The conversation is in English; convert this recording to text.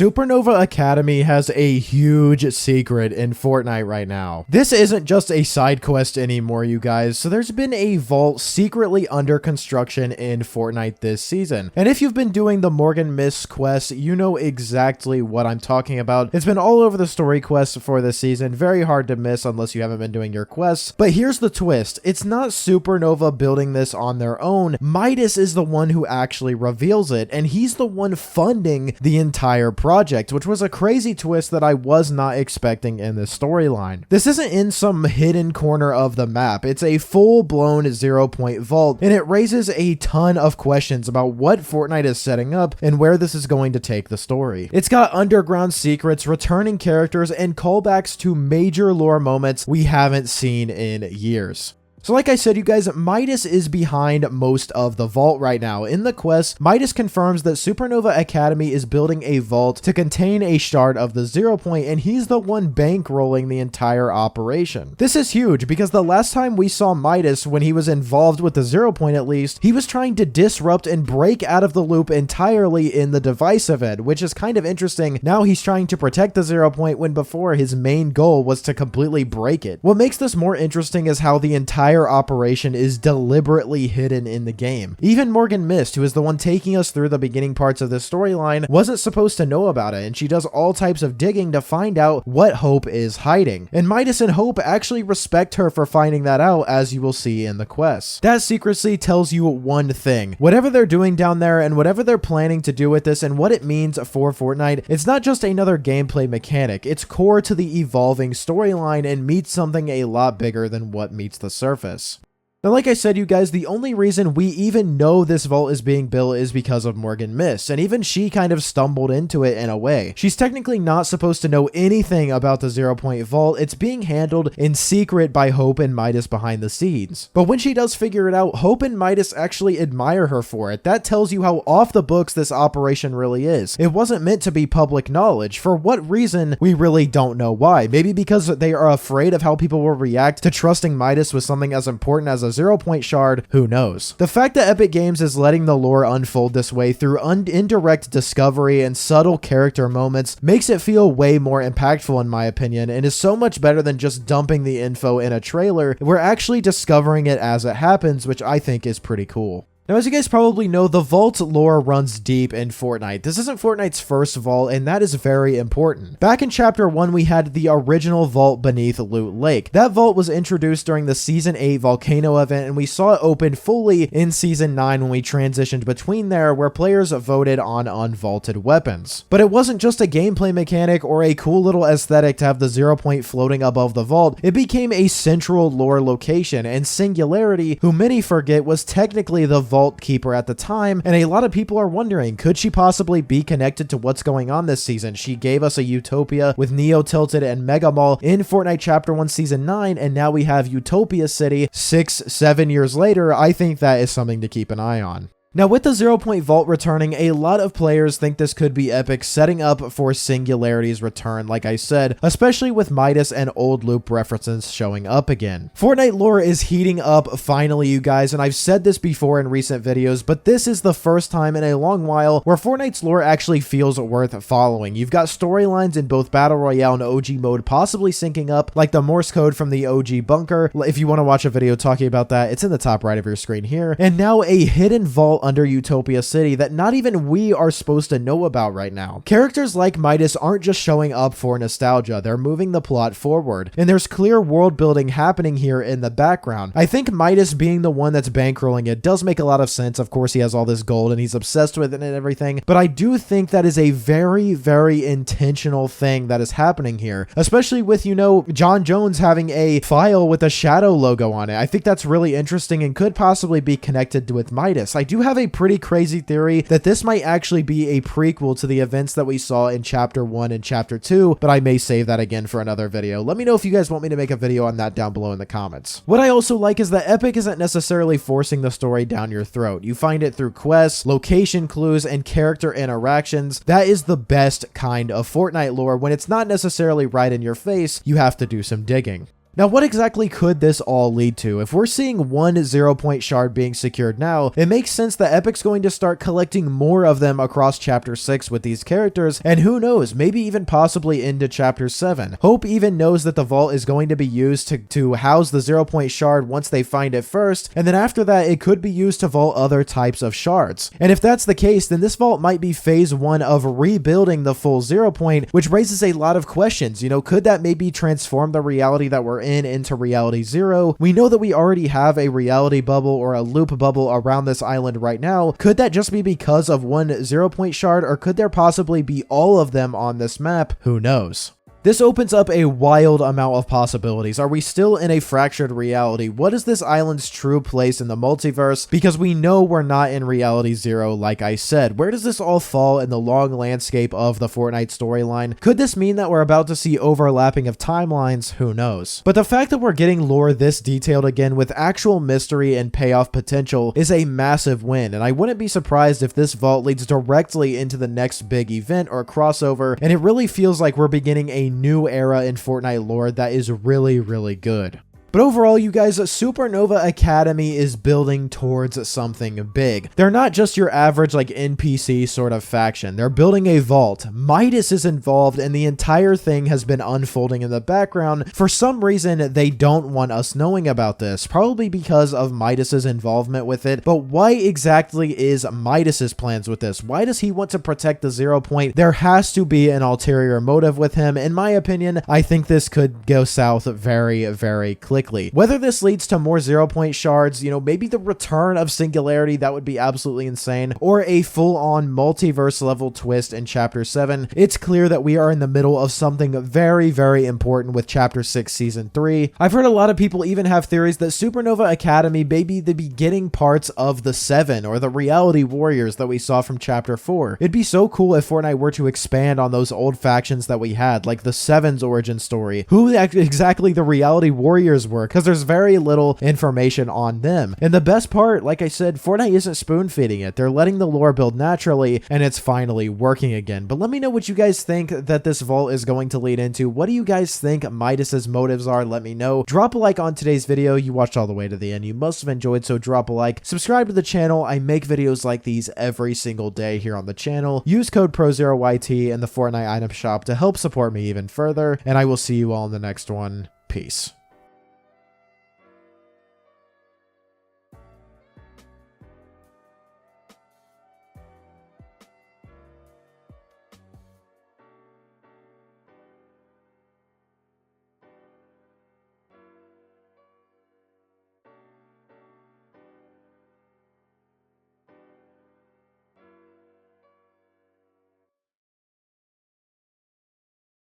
Supernova Academy has a huge secret in Fortnite right now. This isn't just a side quest anymore, you guys, so there's been a vault secretly under construction in Fortnite this season. And if you've been doing the Morgan Mist quest, you know exactly what I'm talking about. It's been all over the story quests for this season, very hard to miss unless you haven't been doing your quests. But here's the twist, it's not Supernova building this on their own. Midas is the one who actually reveals it, and he's the one funding the entire project, which was a crazy twist that I was not expecting in this storyline. This isn't in some hidden corner of the map, it's a full-blown 0 point vault, and it raises a ton of questions about what Fortnite is setting up and where this is going to take the story. It's got underground secrets, returning characters, and callbacks to major lore moments we haven't seen in years. So like I said, you guys, Midas is behind most of the vault right now. In the quest, Midas confirms that Supernova Academy is building a vault to contain a shard of the 0 point, and he's the one bankrolling the entire operation. This is huge because the last time we saw Midas, when he was involved with the 0 point at least, he was trying to disrupt and break out of the loop entirely in the device event, which is kind of interesting. Now he's trying to protect the 0 point when before his main goal was to completely break it. What makes this more interesting is how the entire operation is deliberately hidden in the game. Even Morgan Mist, who is the one taking us through the beginning parts of this storyline, wasn't supposed to know about it, and she does all types of digging to find out what Hope is hiding. And Midas and Hope actually respect her for finding that out, as you will see in the quest. That secrecy tells you one thing. Whatever they're doing down there and whatever they're planning to do with this and what it means for Fortnite, it's not just another gameplay mechanic. It's core to the evolving storyline and meets something a lot bigger than what meets the surface. Now, like I said, you guys, the only reason we even know this vault is being built is because of Morgan Mist, and even she kind of stumbled into it in a way. She's technically not supposed to know anything about the 0 point vault. It's being handled in secret by Hope and Midas behind the scenes. But when she does figure it out, Hope and Midas actually admire her for it. That tells you how off the books this operation really is. It wasn't meant to be public knowledge. For what reason, we really don't know why. Maybe because they are afraid of how people will react to trusting Midas with something as important as a 0 point shard, who knows? The fact that Epic Games is letting the lore unfold this way through indirect discovery and subtle character moments makes it feel way more impactful in my opinion, and is so much better than just dumping the info in a trailer. We're actually discovering it as it happens, which I think is pretty cool. Now, as you guys probably know, the vault lore runs deep in Fortnite. This isn't Fortnite's first vault, and that is very important. Back in Chapter 1, we had the original vault beneath Loot Lake. That vault was introduced during the Season 8 Volcano event, and we saw it open fully in Season 9 when we transitioned between there, where players voted on unvaulted weapons. But it wasn't just a gameplay mechanic or a cool little aesthetic to have the 0 point floating above the vault. It became a central lore location, and Singularity, who many forget, was technically the vault keeper at the time, and a lot of people are wondering, could she possibly be connected to what's going on this season? She gave us a Utopia with Neo Tilted and Mega Mall in Fortnite Chapter 1 Season 9, and now we have Utopia City 6-7 years later. I think that is something to keep an eye on. Now, with the 0 point vault returning, a lot of players think this could be Epic setting up for Singularity's return, like I said, especially with Midas and old loop references showing up again. Fortnite lore is heating up finally, you guys, and I've said this before in recent videos, but this is the first time in a long while where Fortnite's lore actually feels worth following. You've got storylines in both Battle Royale and OG mode possibly syncing up, like the Morse code from the OG bunker. If you want to watch a video talking about that, it's in the top right of your screen here. And now a hidden vault under Utopia City that not even we are supposed to know about right now. Characters like Midas aren't just showing up for nostalgia, they're moving the plot forward, and there's clear world building happening here in the background. I think Midas being the one that's bankrolling it does make a lot of sense. Of course, he has all this gold and he's obsessed with it and everything, but I do think that is a very, very intentional thing that is happening here, especially with, you know, John Jones having a file with a shadow logo on it. I think that's really interesting and could possibly be connected with Midas. I do have a pretty crazy theory that this might actually be a prequel to the events that we saw in Chapter 1 and Chapter 2, but I may save that again for another video. Let me know if you guys want me to make a video on that down below in the comments. What I also like is that Epic isn't necessarily forcing the story down your throat. You find it through quests, location clues, and character interactions. That is the best kind of Fortnite lore. When it's not necessarily right in your face, you have to do some digging. Now, what exactly could this all lead to? If we're seeing one 0-point shard being secured now, it makes sense that Epic's going to start collecting more of them across Chapter 6 with these characters, and who knows, maybe even possibly into Chapter 7. Hope even knows that the vault is going to be used to house the 0-point shard once they find it first, and then after that, it could be used to vault other types of shards. And if that's the case, then this vault might be phase 1 of rebuilding the full 0-point, which raises a lot of questions. You know, could that maybe transform the reality that we're in into reality 0? We know that we already have a reality bubble or a loop bubble around this island right now. Could that just be because of one 0-point shard, or could there possibly be all of them on this map? Who knows? This opens up a wild amount of possibilities. Are we still in a fractured reality? What is this island's true place in the multiverse? Because we know we're not in reality 0, like I said. Where does this all fall in the long landscape of the Fortnite storyline? Could this mean that we're about to see overlapping of timelines? Who knows? But the fact that we're getting lore this detailed again with actual mystery and payoff potential is a massive win, and I wouldn't be surprised if this vault leads directly into the next big event or crossover, and it really feels like we're beginning a new era in Fortnite lore that is really, really good. But overall, you guys, Supernova Academy is building towards something big. They're not just your average like NPC sort of faction. They're building a vault. Midas is involved, and the entire thing has been unfolding in the background. For some reason, they don't want us knowing about this, probably because of Midas's involvement with it. But why exactly is Midas's plans with this? Why does he want to protect the 0-point? There has to be an ulterior motive with him. In my opinion, I think this could go south very, very quickly. Whether this leads to more 0-point shards, you know, maybe the return of Singularity, that would be absolutely insane, or a full-on multiverse level twist in Chapter 7, it's clear that we are in the middle of something very, very important with Chapter 6 Season 3. I've heard a lot of people even have theories that Supernova Academy may be the beginning parts of the 7 or the Reality Warriors that we saw from Chapter 4. It'd be so cool if Fortnite were to expand on those old factions that we had, like the 7's origin story. Who exactly the Reality Warriors were, because there's very little information on them. And the best part, like I said, Fortnite isn't spoon feeding it. They're letting the lore build naturally, and it's finally working again. But let me know what you guys think that this vault is going to lead into. What do you guys think Midas's motives are? Let me know. Drop a like on today's video. You watched all the way to the end. You must have enjoyed, so drop a like. Subscribe to the channel. I make videos like these every single day here on the channel. Use code ProzeroYT in the Fortnite item shop to help support me even further, and I will see you all in the next one. Peace.